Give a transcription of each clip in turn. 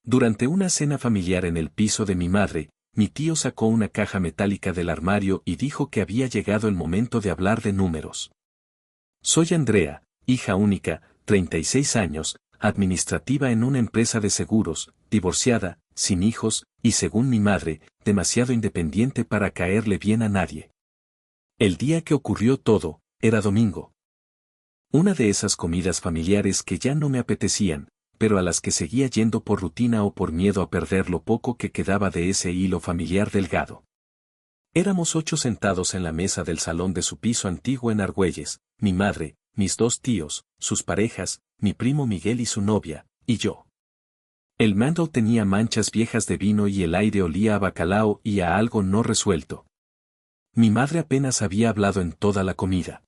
Durante una cena familiar en el piso de mi madre, mi tío sacó una caja metálica del armario y dijo que había llegado el momento de hablar de números. Soy Andrea, hija única, 36 años, administrativa en una empresa de seguros, divorciada, sin hijos, y según mi madre, demasiado independiente para caerle bien a nadie. El día que ocurrió todo, era domingo. Una de esas comidas familiares que ya no me apetecían, pero a las que seguía yendo por rutina o por miedo a perder lo poco que quedaba de ese hilo familiar delgado. Éramos 8 sentados en la mesa del salón de su piso antiguo en Argüelles, mi madre, mis 2 tíos, sus parejas, mi primo Miguel y su novia, y yo. El mantel tenía manchas viejas de vino y el aire olía a bacalao y a algo no resuelto. Mi madre apenas había hablado en toda la comida.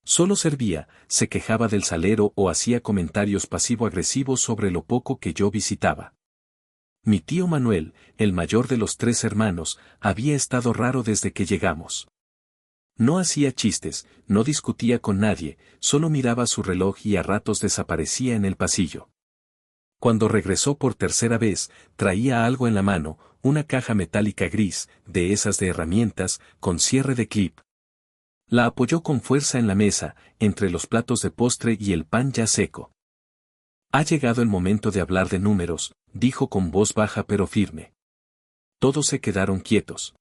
Solo servía, se quejaba del salero o hacía comentarios pasivo-agresivos sobre lo poco que yo visitaba. Mi tío Manuel, el mayor de los 3 hermanos, había estado raro desde que llegamos. No hacía chistes, no discutía con nadie, solo miraba su reloj y a ratos desaparecía en el pasillo. Cuando regresó por tercera vez, traía algo en la mano, una caja metálica gris, de esas de herramientas, con cierre de clip. La apoyó con fuerza en la mesa, entre los platos de postre y el pan ya seco. Ha llegado el momento de hablar de números, dijo con voz baja pero firme. Todos se quedaron quietos.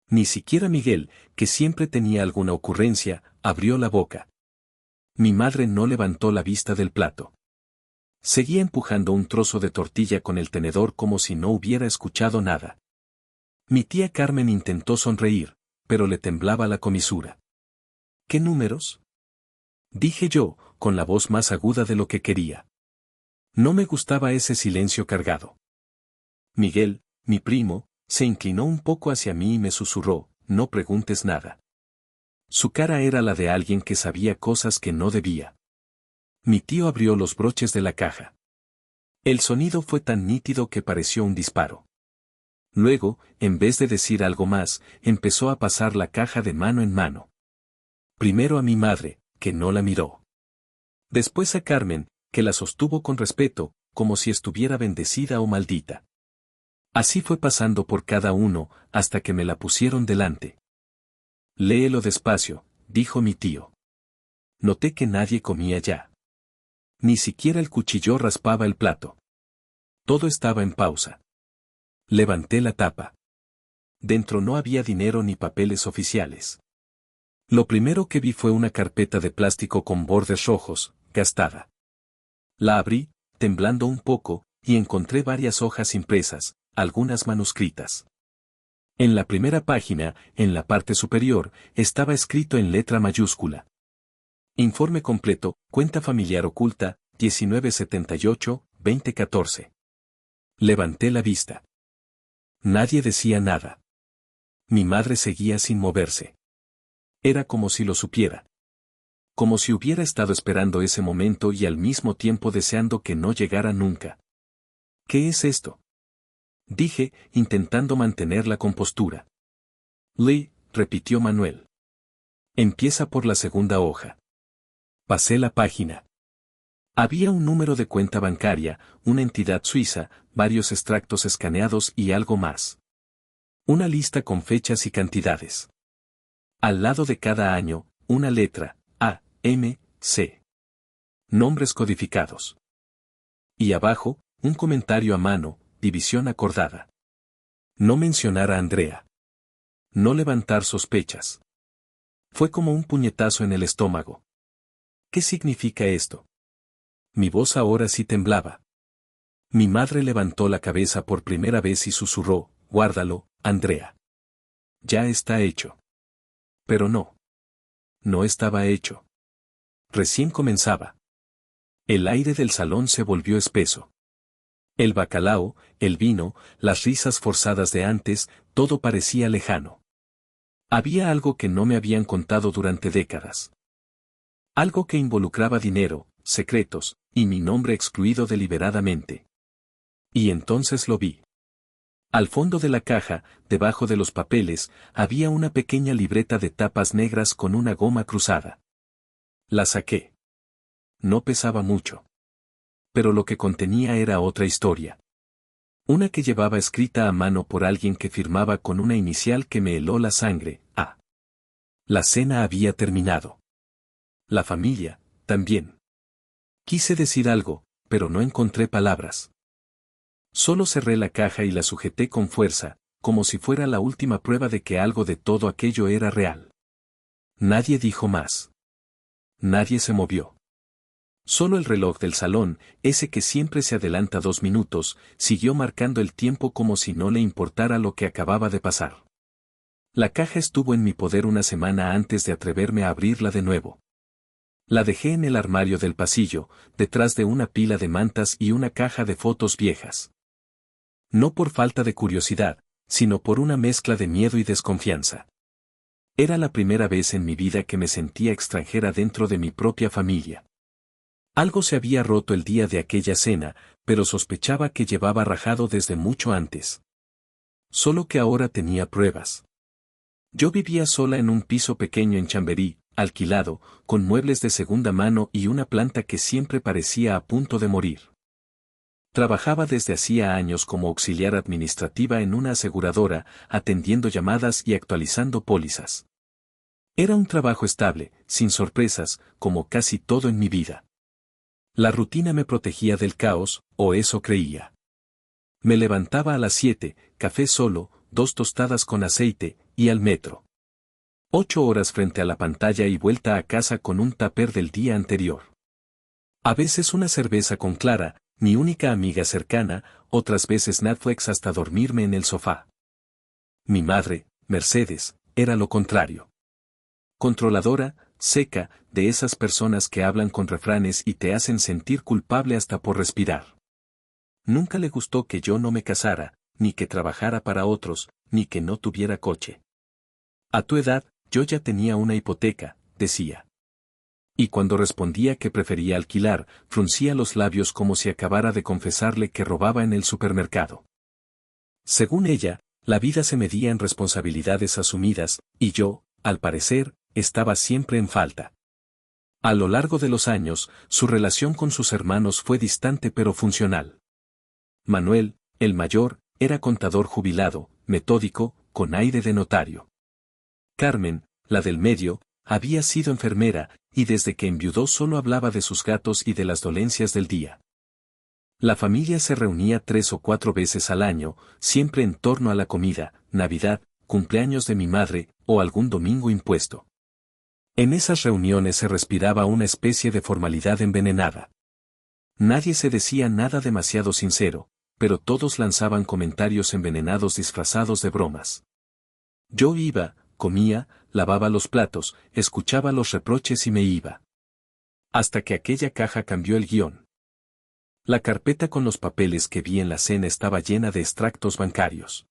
Ni siquiera Miguel, que siempre tenía alguna ocurrencia, abrió la boca. Mi madre no levantó la vista del plato. Seguía empujando un trozo de tortilla con el tenedor como si no hubiera escuchado nada. Mi tía Carmen intentó sonreír, pero le temblaba la comisura. ¿Qué números? Dije yo, con la voz más aguda de lo que quería. No me gustaba ese silencio cargado. Miguel, mi primo, se inclinó un poco hacia mí y me susurró, no preguntes nada. Su cara era la de alguien que sabía cosas que no debía. Mi tío abrió los broches de la caja. El sonido fue tan nítido que pareció un disparo. Luego, en vez de decir algo más, empezó a pasar la caja de mano en mano. Primero a mi madre, que no la miró. Después a Carmen, que la sostuvo con respeto, como si estuviera bendecida o maldita. Así fue pasando por cada uno, hasta que me la pusieron delante. Léelo despacio, dijo mi tío. Noté que nadie comía ya. Ni siquiera el cuchillo raspaba el plato. Todo estaba en pausa. Levanté la tapa. Dentro no había dinero ni papeles oficiales. Lo primero que vi fue una carpeta de plástico con bordes rojos, gastada. La abrí, temblando un poco, y encontré varias hojas impresas, algunas manuscritas. En la primera página, en la parte superior, estaba escrito en letra mayúscula. Informe completo, cuenta familiar oculta, 1978-2014. Levanté la vista. Nadie decía nada. Mi madre seguía sin moverse. Era como si lo supiera. Como si hubiera estado esperando ese momento y al mismo tiempo deseando que no llegara nunca. ¿Qué es esto? Dije, intentando mantener la compostura. Lee, repitió Manuel. Empieza por la segunda hoja. Pasé la página. Había un número de cuenta bancaria, una entidad suiza, varios extractos escaneados y algo más. Una lista con fechas y cantidades. Al lado de cada año, una letra, A, M, C. Nombres codificados. Y abajo, un comentario a mano, división acordada. No mencionar a Andrea. No levantar sospechas. Fue como un puñetazo en el estómago. ¿Qué significa esto? Mi voz ahora sí temblaba. Mi madre levantó la cabeza por primera vez y susurró, guárdalo, Andrea. Ya está hecho. Pero no. No estaba hecho. Recién comenzaba. El aire del salón se volvió espeso. El bacalao, el vino, las risas forzadas de antes, todo parecía lejano. Había algo que no me habían contado durante décadas. Algo que involucraba dinero, secretos, y mi nombre excluido deliberadamente. Y entonces lo vi. Al fondo de la caja, debajo de los papeles, había una pequeña libreta de tapas negras con una goma cruzada. La saqué. No pesaba mucho. pero lo que contenía era otra historia. Una que llevaba escrita a mano por alguien que firmaba con una inicial que me heló la sangre, A. La cena había terminado. La familia, también. Quise decir algo, pero no encontré palabras. Solo cerré la caja y la sujeté con fuerza, como si fuera la última prueba de que algo de todo aquello era real. Nadie dijo más. Nadie se movió. Solo el reloj del salón, ese que siempre se adelanta 2 minutos, siguió marcando el tiempo como si no le importara lo que acababa de pasar. La caja estuvo en mi poder una semana antes de atreverme a abrirla de nuevo. La dejé en el armario del pasillo, detrás de una pila de mantas y una caja de fotos viejas. No por falta de curiosidad, sino por una mezcla de miedo y desconfianza. Era la primera vez en mi vida que me sentía extranjera dentro de mi propia familia. Algo se había roto el día de aquella cena, pero sospechaba que llevaba rajado desde mucho antes. Solo que ahora tenía pruebas. Yo vivía sola en un piso pequeño en Chamberí, alquilado, con muebles de segunda mano y una planta que siempre parecía a punto de morir. Trabajaba desde hacía años como auxiliar administrativa en una aseguradora, atendiendo llamadas y actualizando pólizas. Era un trabajo estable, sin sorpresas, como casi todo en mi vida. La rutina me protegía del caos, o eso creía. Me levantaba a las 7, café solo, 2 tostadas con aceite, y al metro. 8 horas frente a la pantalla y vuelta a casa con un tupper del día anterior. A veces una cerveza con Clara, mi única amiga cercana, otras veces Netflix hasta dormirme en el sofá. Mi madre, Mercedes, era lo contrario. Controladora, seca, de esas personas que hablan con refranes y te hacen sentir culpable hasta por respirar. Nunca le gustó que yo no me casara, ni que trabajara para otros, ni que no tuviera coche. A tu edad, yo ya tenía una hipoteca, decía. Y cuando respondía que prefería alquilar, fruncía los labios como si acabara de confesarle que robaba en el supermercado. Según ella, la vida se medía en responsabilidades asumidas, y yo, al parecer, estaba siempre en falta. A lo largo de los años, su relación con sus hermanos fue distante pero funcional. Manuel, el mayor, era contador jubilado, metódico, con aire de notario. Carmen, la del medio, había sido enfermera, y desde que enviudó solo hablaba de sus gatos y de las dolencias del día. La familia se reunía 3 o 4 veces al año, siempre en torno a la comida, Navidad, cumpleaños de mi madre, o algún domingo impuesto. En esas reuniones se respiraba una especie de formalidad envenenada. Nadie se decía nada demasiado sincero, pero todos lanzaban comentarios envenenados disfrazados de bromas. Yo iba, comía, lavaba los platos, escuchaba los reproches y me iba. Hasta que aquella caja cambió el guión. La carpeta con los papeles que vi en la cena estaba llena de extractos bancarios.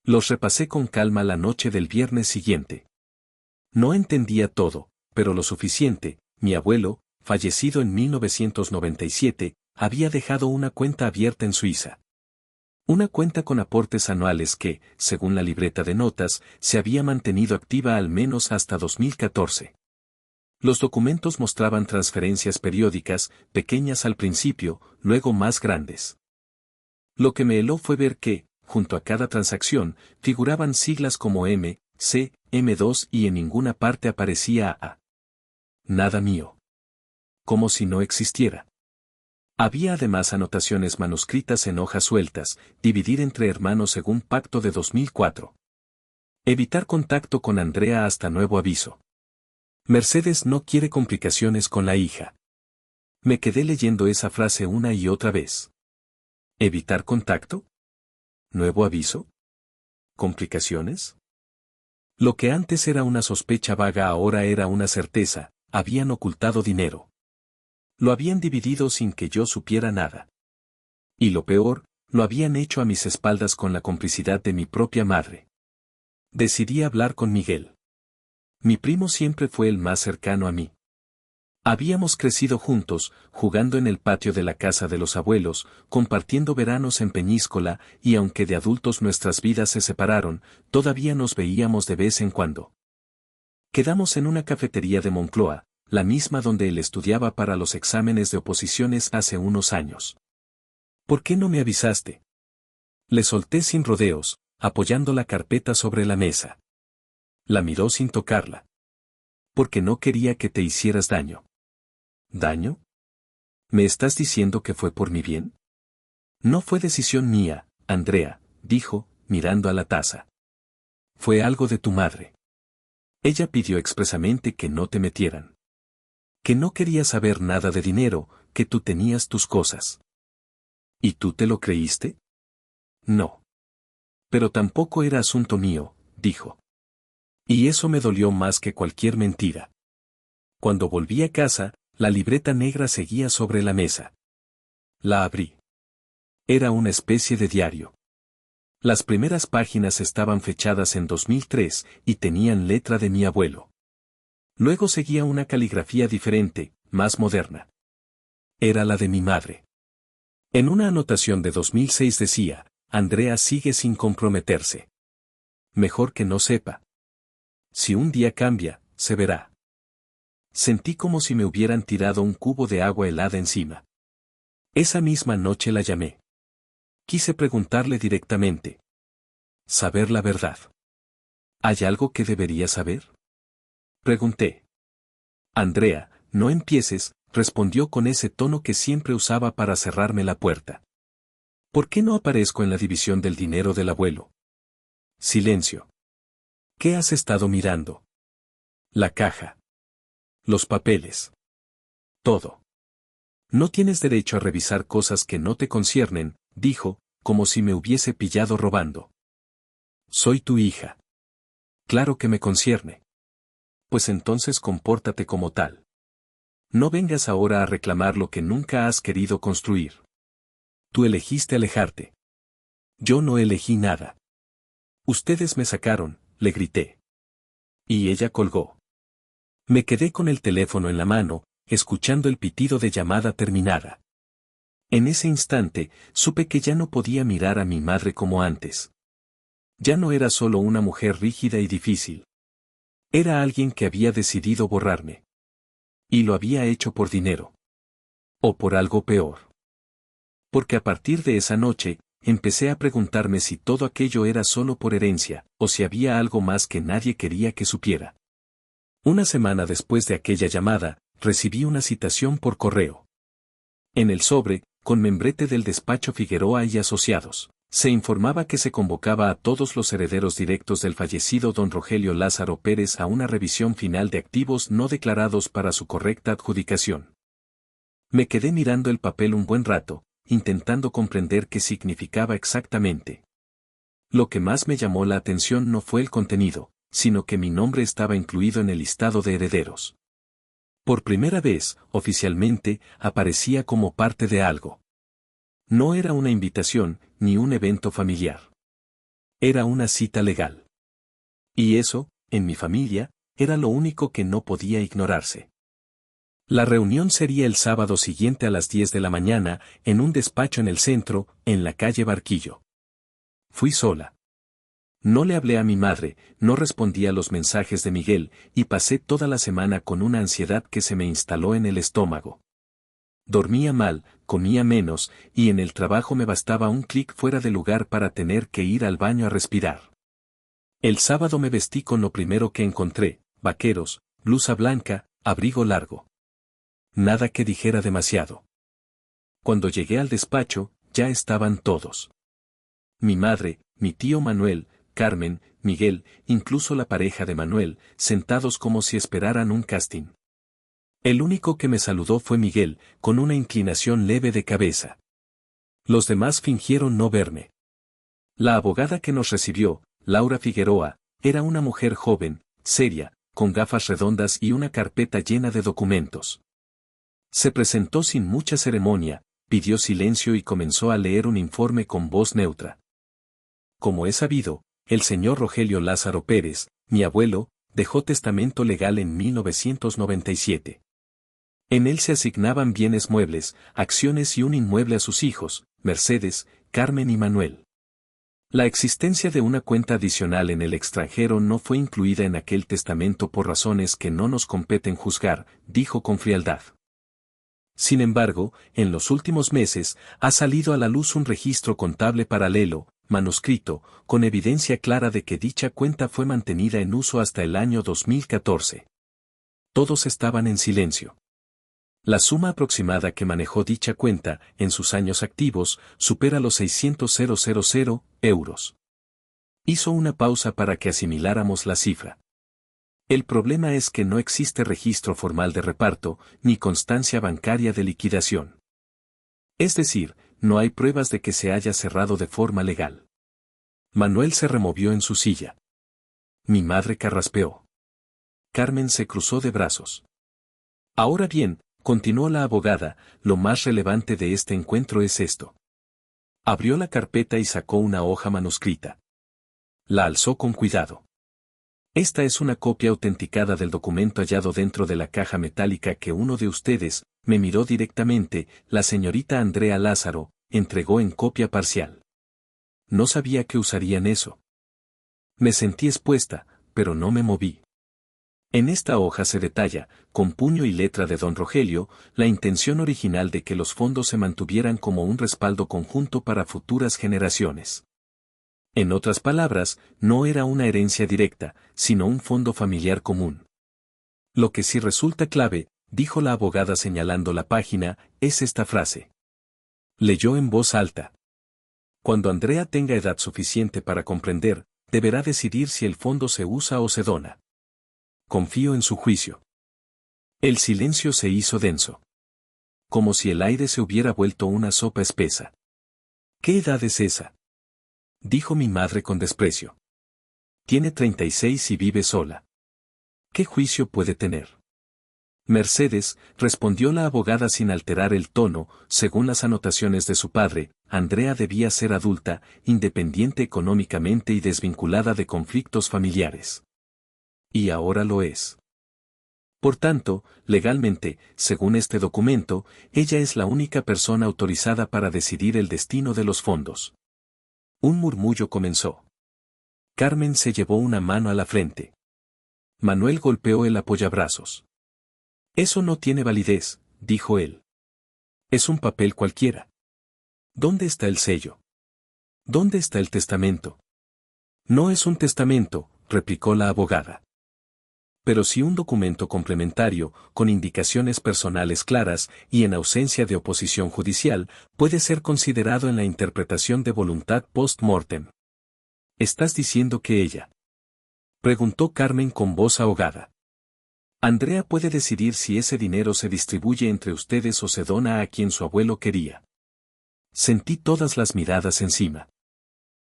Los repasé con calma la noche del viernes siguiente. No entendía todo, pero lo suficiente. Mi abuelo, fallecido en 1997, había dejado una cuenta abierta en Suiza. Una cuenta con aportes anuales que, según la libreta de notas, se había mantenido activa al menos hasta 2014. Los documentos mostraban transferencias periódicas, pequeñas al principio, luego más grandes. Lo que me heló fue ver que, junto a cada transacción, figuraban siglas como M, C, M2 y en ninguna parte aparecía A. Nada mío. Como si no existiera. Había además anotaciones manuscritas en hojas sueltas, dividir entre hermanos según pacto de 2004. Evitar contacto con Andrea hasta nuevo aviso. Mercedes no quiere complicaciones con la hija. Me quedé leyendo esa frase una y otra vez. ¿Evitar contacto? ¿Nuevo aviso? ¿Complicaciones? Lo que antes era una sospecha vaga ahora era una certeza, habían ocultado dinero. Lo habían dividido sin que yo supiera nada. Y lo peor, lo habían hecho a mis espaldas con la complicidad de mi propia madre. Decidí hablar con Miguel. Mi primo siempre fue el más cercano a mí. Habíamos crecido juntos, jugando en el patio de la casa de los abuelos, compartiendo veranos en Peñíscola, y aunque de adultos nuestras vidas se separaron, todavía nos veíamos de vez en cuando. Quedamos en una cafetería de Moncloa, la misma donde él estudiaba para los exámenes de oposiciones hace unos años. ¿Por qué no me avisaste? Le solté sin rodeos, apoyando la carpeta sobre la mesa. La miró sin tocarla. Porque no quería que te hicieras daño. ¿Daño? ¿Me estás diciendo que fue por mi bien? No fue decisión mía, Andrea, dijo, mirando a la taza. Fue algo de tu madre. Ella pidió expresamente que no te metieran. Que no quería saber nada de dinero, que tú tenías tus cosas. ¿Y tú te lo creíste? No. Pero tampoco era asunto mío, dijo. Y eso me dolió más que cualquier mentira. Cuando volví a casa, la libreta negra seguía sobre la mesa. La abrí. Era una especie de diario. Las primeras páginas estaban fechadas en 2003 y tenían letra de mi abuelo. Luego seguía una caligrafía diferente, más moderna. Era la de mi madre. En una anotación de 2006 decía, Andrea sigue sin comprometerse. Mejor que no sepa. Si un día cambia, se verá. Sentí como si me hubieran tirado un cubo de agua helada encima. Esa misma noche la llamé. Quise preguntarle directamente. Saber la verdad. ¿Hay algo que debería saber? Pregunté. Andrea, no empieces, respondió con ese tono que siempre usaba para cerrarme la puerta. ¿Por qué no aparezco en la división del dinero del abuelo? Silencio. ¿Qué has estado mirando? La caja. Los papeles. Todo. No tienes derecho a revisar cosas que no te conciernen, dijo, como si me hubiese pillado robando. Soy tu hija. Claro que me concierne. Pues entonces compórtate como tal. No vengas ahora a reclamar lo que nunca has querido construir. Tú elegiste alejarte. Yo no elegí nada. Ustedes me sacaron, le grité. Y ella colgó. Me quedé con el teléfono en la mano, escuchando el pitido de llamada terminada. En ese instante, supe que ya no podía mirar a mi madre como antes. Ya no era solo una mujer rígida y difícil. Era alguien que había decidido borrarme. Y lo había hecho por dinero. O por algo peor. Porque a partir de esa noche, empecé a preguntarme si todo aquello era solo por herencia, o si había algo más que nadie quería que supiera. Una semana después de aquella llamada, recibí una citación por correo. En el sobre, con membrete del despacho Figueroa y Asociados, se informaba que se convocaba a todos los herederos directos del fallecido don Rogelio Lázaro Pérez a una revisión final de activos no declarados para su correcta adjudicación. Me quedé mirando el papel un buen rato, intentando comprender qué significaba exactamente. Lo que más me llamó la atención no fue el contenido, sino que mi nombre estaba incluido en el listado de herederos. Por primera vez, oficialmente, aparecía como parte de algo. No era una invitación, ni un evento familiar. Era una cita legal. Y eso, en mi familia, era lo único que no podía ignorarse. La reunión sería el sábado siguiente a las 10 de la mañana, en un despacho en el centro, en la calle Barquillo. Fui sola. No le hablé a mi madre, no respondí a los mensajes de Miguel, y pasé toda la semana con una ansiedad que se me instaló en el estómago. Dormía mal, comía menos, y en el trabajo me bastaba un clic fuera de lugar para tener que ir al baño a respirar. El sábado me vestí con lo primero que encontré, vaqueros, blusa blanca, abrigo largo. Nada que dijera demasiado. Cuando llegué al despacho, ya estaban todos. Mi madre, mi tío Manuel, Carmen, Miguel, incluso la pareja de Manuel, sentados como si esperaran un casting. El único que me saludó fue Miguel, con una inclinación leve de cabeza. Los demás fingieron no verme. La abogada que nos recibió, Laura Figueroa, era una mujer joven, seria, con gafas redondas y una carpeta llena de documentos. Se presentó sin mucha ceremonia, pidió silencio y comenzó a leer un informe con voz neutra. Como es sabido, el señor Rogelio Lázaro Pérez, mi abuelo, dejó testamento legal en 1997. En él se asignaban bienes muebles, acciones y un inmueble a sus hijos, Mercedes, Carmen y Manuel. La existencia de una cuenta adicional en el extranjero no fue incluida en aquel testamento por razones que no nos competen juzgar, dijo con frialdad. Sin embargo, en los últimos meses, ha salido a la luz un registro contable paralelo, manuscrito, con evidencia clara de que dicha cuenta fue mantenida en uso hasta el año 2014. Todos estaban en silencio. La suma aproximada que manejó dicha cuenta, en sus años activos, supera los 600.000 euros. Hizo una pausa para que asimiláramos la cifra. El problema es que no existe registro formal de reparto, ni constancia bancaria de liquidación. Es decir, no hay pruebas de que se haya cerrado de forma legal. Manuel se removió en su silla. Mi madre carraspeó. Carmen se cruzó de brazos. Ahora bien, continuó la abogada, lo más relevante de este encuentro es esto. Abrió la carpeta y sacó una hoja manuscrita. La alzó con cuidado. Esta es una copia autenticada del documento hallado dentro de la caja metálica que uno de ustedes, me miró directamente, la señorita Andrea Lázaro, entregó en copia parcial. No sabía que usarían eso. Me sentí expuesta, pero no me moví. En esta hoja se detalla, con puño y letra de don Rogelio, la intención original de que los fondos se mantuvieran como un respaldo conjunto para futuras generaciones. En otras palabras, no era una herencia directa, sino un fondo familiar común. Lo que sí resulta clave, dijo la abogada señalando la página, es esta frase. Leyó en voz alta. Cuando Andrea tenga edad suficiente para comprender, deberá decidir si el fondo se usa o se dona. Confío en su juicio. El silencio se hizo denso. Como si el aire se hubiera vuelto una sopa espesa. ¿Qué edad es esa? Dijo mi madre con desprecio. Tiene 36 y vive sola. ¿Qué juicio puede tener? Mercedes, respondió la abogada sin alterar el tono, según las anotaciones de su padre, Andrea debía ser adulta, independiente económicamente y desvinculada de conflictos familiares. Y ahora lo es. Por tanto, legalmente, según este documento, ella es la única persona autorizada para decidir el destino de los fondos. Un murmullo comenzó. Carmen se llevó una mano a la frente. Manuel golpeó el apoyabrazos. Eso no tiene validez, dijo él. Es un papel cualquiera. ¿Dónde está el sello? ¿Dónde está el testamento? No es un testamento, replicó la abogada. Pero sí un documento complementario, con indicaciones personales claras y en ausencia de oposición judicial, puede ser considerado en la interpretación de voluntad post-mortem. ¿Estás diciendo que ella? Preguntó Carmen con voz ahogada. Andrea puede decidir si ese dinero se distribuye entre ustedes o se dona a quien su abuelo quería. Sentí todas las miradas encima.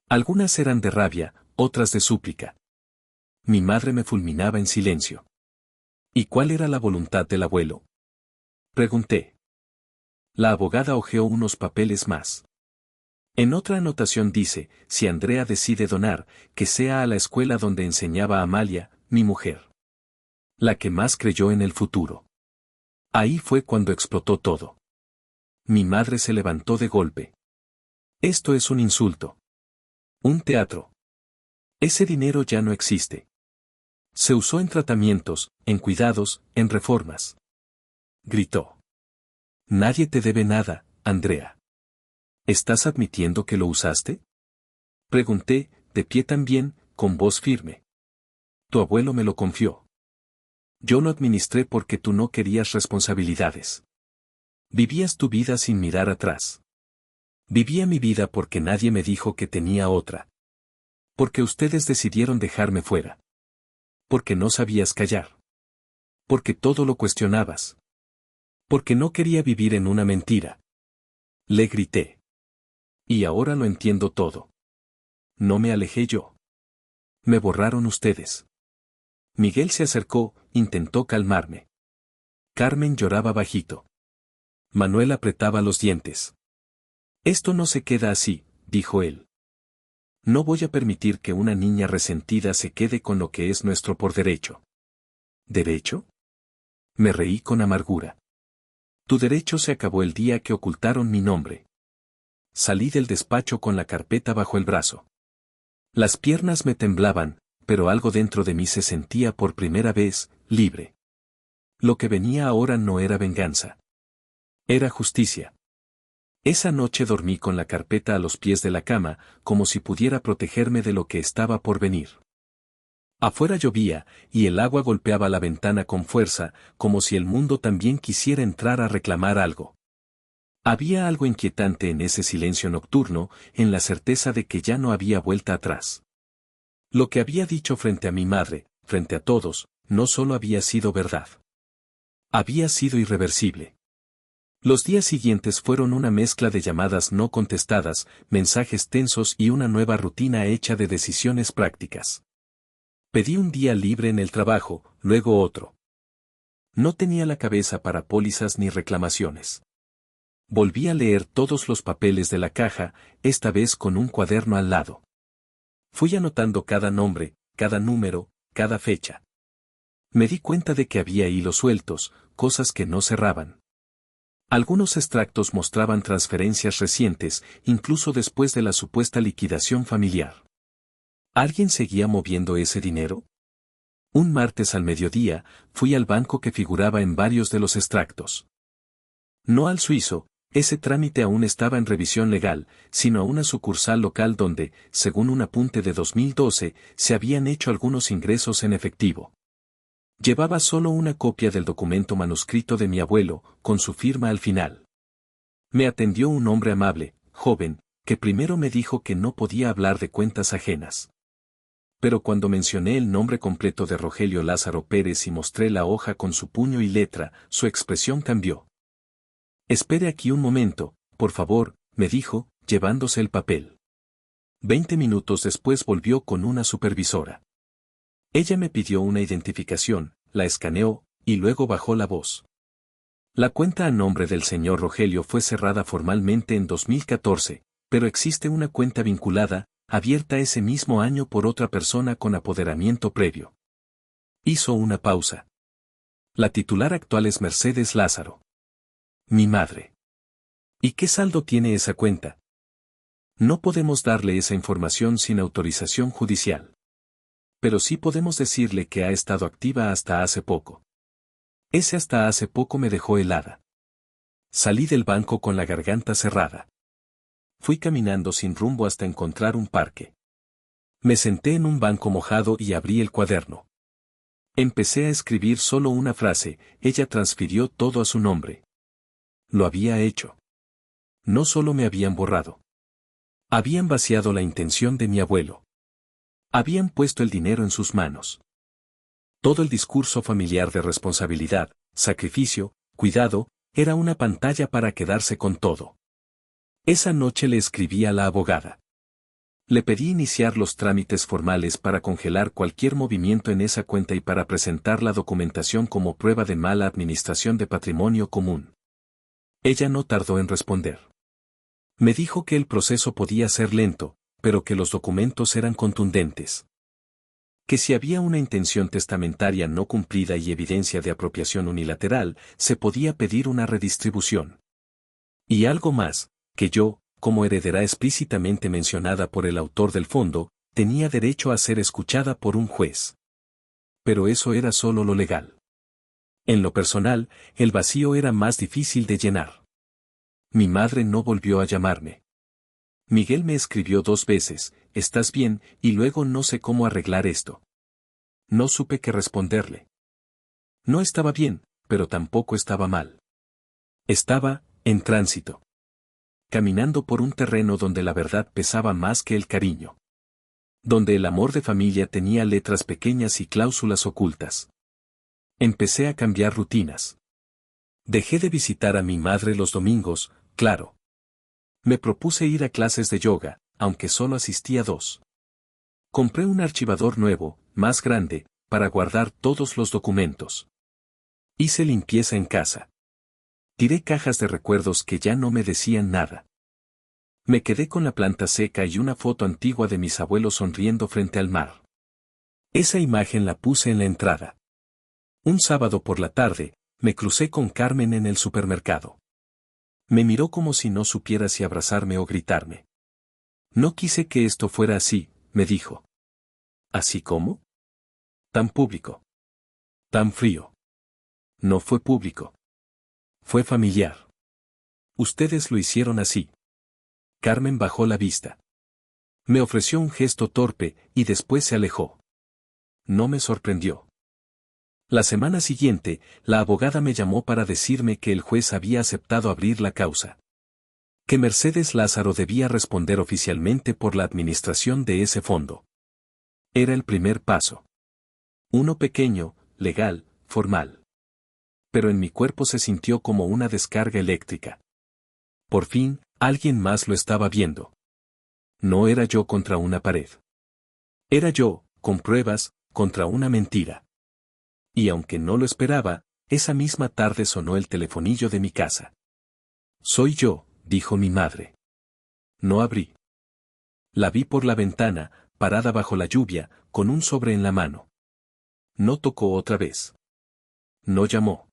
Algunas eran de rabia, otras de súplica. Mi madre me fulminaba en silencio. ¿Y cuál era la voluntad del abuelo? Pregunté. La abogada hojeó unos papeles más. En otra anotación dice, si Andrea decide donar, que sea a la escuela donde enseñaba Amalia, mi mujer. La que más creyó en el futuro. Ahí fue cuando explotó todo. Mi madre se levantó de golpe. Esto es un insulto. Un teatro. Ese dinero ya no existe. Se usó en tratamientos, en cuidados, en reformas. Gritó. Nadie te debe nada, Andrea. ¿Estás admitiendo que lo usaste? Pregunté, de pie también, con voz firme. Tu abuelo me lo confió. Yo lo administré porque tú no querías responsabilidades. Vivías tu vida sin mirar atrás. Vivía mi vida porque nadie me dijo que tenía otra. Porque ustedes decidieron dejarme fuera. Porque no sabías callar. Porque todo lo cuestionabas. Porque no quería vivir en una mentira. Le grité. Y ahora lo entiendo todo. No me alejé yo. Me borraron ustedes. Miguel se acercó, intentó calmarme. Carmen lloraba bajito. Manuel apretaba los dientes. Esto no se queda así, dijo él. No voy a permitir que una niña resentida se quede con lo que es nuestro por derecho. ¿Derecho? Me reí con amargura. Tu derecho se acabó el día que ocultaron mi nombre. Salí del despacho con la carpeta bajo el brazo. Las piernas me temblaban, pero algo dentro de mí se sentía por primera vez, libre. Lo que venía ahora no era venganza. Era justicia. Esa noche dormí con la carpeta a los pies de la cama, como si pudiera protegerme de lo que estaba por venir. Afuera llovía, y el agua golpeaba la ventana con fuerza, como si el mundo también quisiera entrar a reclamar algo. Había algo inquietante en ese silencio nocturno, en la certeza de que ya no había vuelta atrás. Lo que había dicho frente a mi madre, frente a todos, no solo había sido verdad. Había sido irreversible. Los días siguientes fueron una mezcla de llamadas no contestadas, mensajes tensos y una nueva rutina hecha de decisiones prácticas. Pedí un día libre en el trabajo, luego otro. No tenía la cabeza para pólizas ni reclamaciones. Volví a leer todos los papeles de la caja, esta vez con un cuaderno al lado. Fui anotando cada nombre, cada número, cada fecha. Me di cuenta de que había hilos sueltos, cosas que no cerraban. Algunos extractos mostraban transferencias recientes, incluso después de la supuesta liquidación familiar. ¿Alguien seguía moviendo ese dinero? Un martes al mediodía, fui al banco que figuraba en varios de los extractos. No al suizo, ese trámite aún estaba en revisión legal, sino a una sucursal local donde, según un apunte de 2012, se habían hecho algunos ingresos en efectivo. Llevaba solo una copia del documento manuscrito de mi abuelo, con su firma al final. Me atendió un hombre amable, joven, que primero me dijo que no podía hablar de cuentas ajenas. Pero cuando mencioné el nombre completo de Rogelio Lázaro Pérez y mostré la hoja con su puño y letra, su expresión cambió. «Espere aquí un momento, por favor», me dijo, llevándose el papel. 20 minutos después volvió con una supervisora. Ella me pidió una identificación, la escaneó, y luego bajó la voz. La cuenta a nombre del señor Rogelio fue cerrada formalmente en 2014, pero existe una cuenta vinculada, abierta ese mismo año por otra persona con apoderamiento previo. Hizo una pausa. La titular actual es Mercedes Lázaro. Mi madre. ¿Y qué saldo tiene esa cuenta? No podemos darle esa información sin autorización judicial. Pero sí podemos decirle que ha estado activa hasta hace poco. Ese hasta hace poco me dejó helada. Salí del banco con la garganta cerrada. Fui caminando sin rumbo hasta encontrar un parque. Me senté en un banco mojado y abrí el cuaderno. Empecé a escribir solo una frase, ella transfirió todo a su nombre. Lo había hecho. No solo me habían borrado. Habían vaciado la intención de mi abuelo. Habían puesto el dinero en sus manos. Todo el discurso familiar de responsabilidad, sacrificio, cuidado, era una pantalla para quedarse con todo. Esa noche le escribí a la abogada. Le pedí iniciar los trámites formales para congelar cualquier movimiento en esa cuenta y para presentar la documentación como prueba de mala administración de patrimonio común. Ella no tardó en responder. Me dijo que el proceso podía ser lento, pero que los documentos eran contundentes. Que si había una intención testamentaria no cumplida y evidencia de apropiación unilateral, se podía pedir una redistribución. Y algo más, que yo, como heredera explícitamente mencionada por el autor del fondo, tenía derecho a ser escuchada por un juez. Pero eso era solo lo legal. En lo personal, el vacío era más difícil de llenar. Mi madre no volvió a llamarme. Miguel me escribió 2 veces, «¿Estás bien?», y luego «No sé cómo arreglar esto». No supe qué responderle. No estaba bien, pero tampoco estaba mal. Estaba, en tránsito. Caminando por un terreno donde la verdad pesaba más que el cariño. Donde el amor de familia tenía letras pequeñas y cláusulas ocultas. Empecé a cambiar rutinas. Dejé de visitar a mi madre los domingos, claro. Me propuse ir a clases de yoga, aunque solo asistía 2. Compré un archivador nuevo, más grande, para guardar todos los documentos. Hice limpieza en casa. Tiré cajas de recuerdos que ya no me decían nada. Me quedé con la planta seca y una foto antigua de mis abuelos sonriendo frente al mar. Esa imagen la puse en la entrada. Un sábado por la tarde, me crucé con Carmen en el supermercado. Me miró como si no supiera si abrazarme o gritarme. No quise que esto fuera así, me dijo. ¿Así como? Tan público. Tan frío. No fue público. Fue familiar. Ustedes lo hicieron así. Carmen bajó la vista. Me ofreció un gesto torpe y después se alejó. No me sorprendió. La semana siguiente, la abogada me llamó para decirme que el juez había aceptado abrir la causa. Que Mercedes Lázaro debía responder oficialmente por la administración de ese fondo. Era el primer paso. Uno pequeño, legal, formal. Pero en mi cuerpo se sintió como una descarga eléctrica. Por fin, alguien más lo estaba viendo. No era yo contra una pared. Era yo, con pruebas, contra una mentira. Y aunque no lo esperaba, esa misma tarde sonó el telefonillo de mi casa. Soy yo, dijo mi madre. No abrí. La vi por la ventana, parada bajo la lluvia, con un sobre en la mano. No tocó otra vez. No llamó.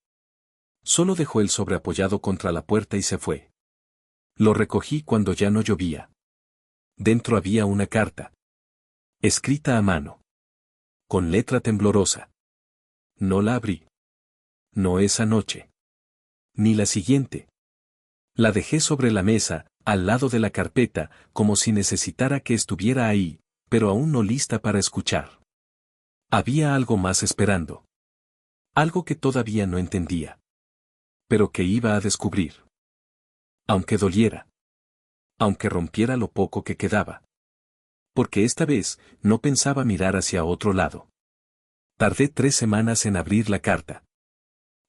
Solo dejó el sobre apoyado contra la puerta y se fue. Lo recogí cuando ya no llovía. Dentro había una carta. Escrita a mano. Con letra temblorosa. No la abrí. No esa noche. Ni la siguiente. La dejé sobre la mesa, al lado de la carpeta, como si necesitara que estuviera ahí, pero aún no lista para escuchar. Había algo más esperando. Algo que todavía no entendía. Pero que iba a descubrir. Aunque doliera. Aunque rompiera lo poco que quedaba. Porque esta vez, no pensaba mirar hacia otro lado. Tardé 3 semanas en abrir la carta.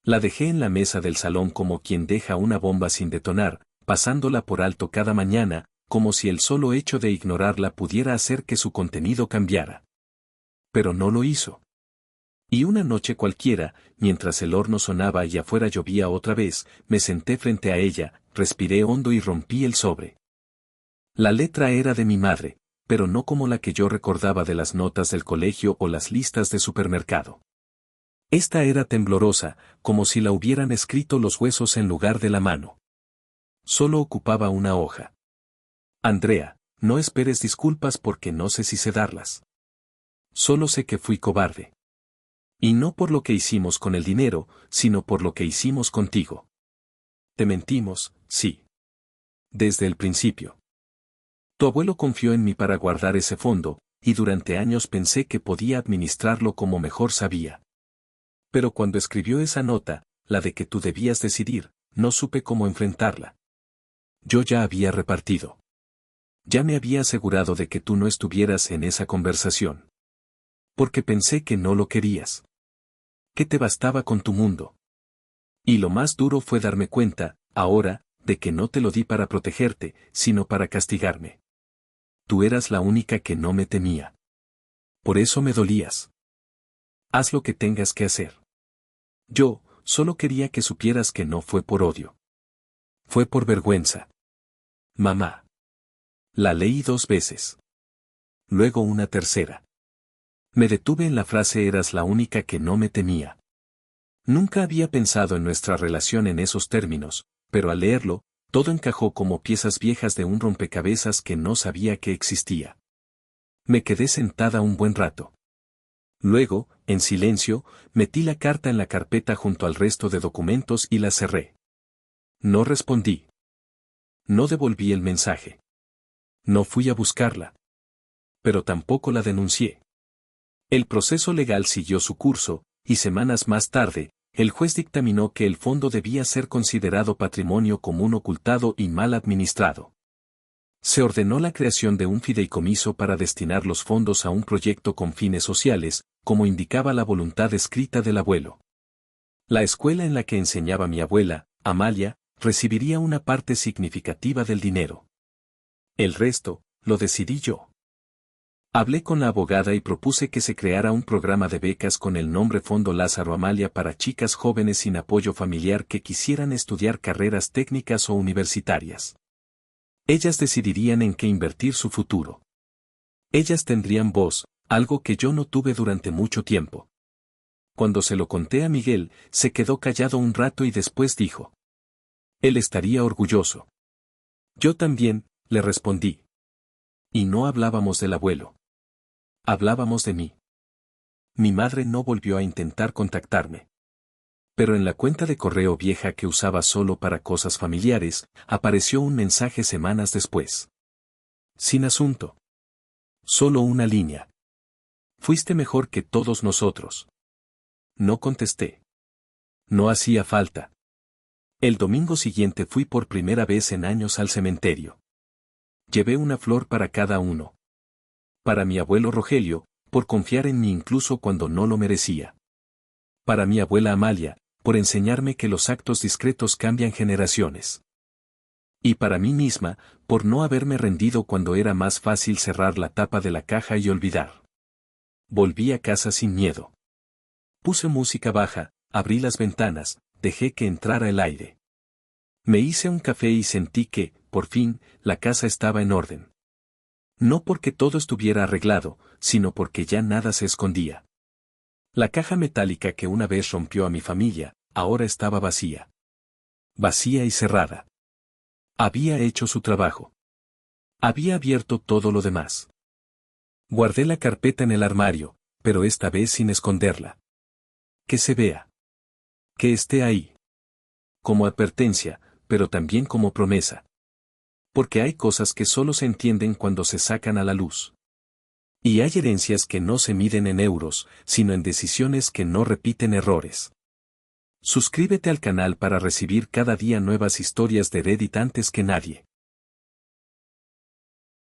La dejé en la mesa del salón como quien deja una bomba sin detonar, pasándola por alto cada mañana, como si el solo hecho de ignorarla pudiera hacer que su contenido cambiara. Pero no lo hizo. Y una noche cualquiera, mientras el horno sonaba y afuera llovía otra vez, me senté frente a ella, respiré hondo y rompí el sobre. La letra era de mi madre, pero no como la que yo recordaba de las notas del colegio o las listas de supermercado. Esta era temblorosa, como si la hubieran escrito los huesos en lugar de la mano. Solo ocupaba una hoja. Andrea, no esperes disculpas porque no sé si sé darlas. Solo sé que fui cobarde. Y no por lo que hicimos con el dinero, sino por lo que hicimos contigo. Te mentimos, sí. Desde el principio. Tu abuelo confió en mí para guardar ese fondo, y durante años pensé que podía administrarlo como mejor sabía. Pero cuando escribió esa nota, la de que tú debías decidir, no supe cómo enfrentarla. Yo ya había repartido. Ya me había asegurado de que tú no estuvieras en esa conversación. Porque pensé que no lo querías. Que te bastaba con tu mundo. Y lo más duro fue darme cuenta, ahora, de que no te lo di para protegerte, sino para castigarme. Tú eras la única que no me temía. Por eso me dolías. Haz lo que tengas que hacer. Yo, solo quería que supieras que no fue por odio. Fue por vergüenza. Mamá. La leí 2 veces. Luego una tercera. Me detuve en la frase eras la única que no me temía. Nunca había pensado en nuestra relación en esos términos, pero al leerlo, todo encajó como piezas viejas de un rompecabezas que no sabía que existía. Me quedé sentada un buen rato. Luego, en silencio, metí la carta en la carpeta junto al resto de documentos y la cerré. No respondí. No devolví el mensaje. No fui a buscarla. Pero tampoco la denuncié. El proceso legal siguió su curso, y semanas más tarde, el juez dictaminó que el fondo debía ser considerado patrimonio común ocultado y mal administrado. Se ordenó la creación de un fideicomiso para destinar los fondos a un proyecto con fines sociales, como indicaba la voluntad escrita del abuelo. La escuela en la que enseñaba mi abuela, Amalia, recibiría una parte significativa del dinero. El resto, lo decidí yo. Hablé con la abogada y propuse que se creara un programa de becas con el nombre Fondo Lázaro Amalia para chicas jóvenes sin apoyo familiar que quisieran estudiar carreras técnicas o universitarias. Ellas decidirían en qué invertir su futuro. Ellas tendrían voz, algo que yo no tuve durante mucho tiempo. Cuando se lo conté a Miguel, se quedó callado un rato y después dijo. Él estaría orgulloso. Yo también, le respondí. Y no hablábamos del abuelo. Hablábamos de mí. Mi madre no volvió a intentar contactarme. Pero en la cuenta de correo vieja que usaba solo para cosas familiares, apareció un mensaje semanas después. Sin asunto. Solo una línea. Fuiste mejor que todos nosotros. No contesté. No hacía falta. El domingo siguiente fui por primera vez en años al cementerio. Llevé una flor para cada uno. Para mi abuelo Rogelio, por confiar en mí incluso cuando no lo merecía. Para mi abuela Amalia, por enseñarme que los actos discretos cambian generaciones. Y para mí misma, por no haberme rendido cuando era más fácil cerrar la tapa de la caja y olvidar. Volví a casa sin miedo. Puse música baja, abrí las ventanas, dejé que entrara el aire. Me hice un café y sentí que, por fin, la casa estaba en orden. No porque todo estuviera arreglado, sino porque ya nada se escondía. La caja metálica que una vez rompió a mi familia, ahora estaba vacía. Vacía y cerrada. Había hecho su trabajo. Había abierto todo lo demás. Guardé la carpeta en el armario, pero esta vez sin esconderla. Que se vea. Que esté ahí. Como advertencia, pero también como promesa. Porque hay cosas que solo se entienden cuando se sacan a la luz. Y hay herencias que no se miden en euros, sino en decisiones que no repiten errores. Suscríbete al canal para recibir cada día nuevas historias de Reddit antes que nadie.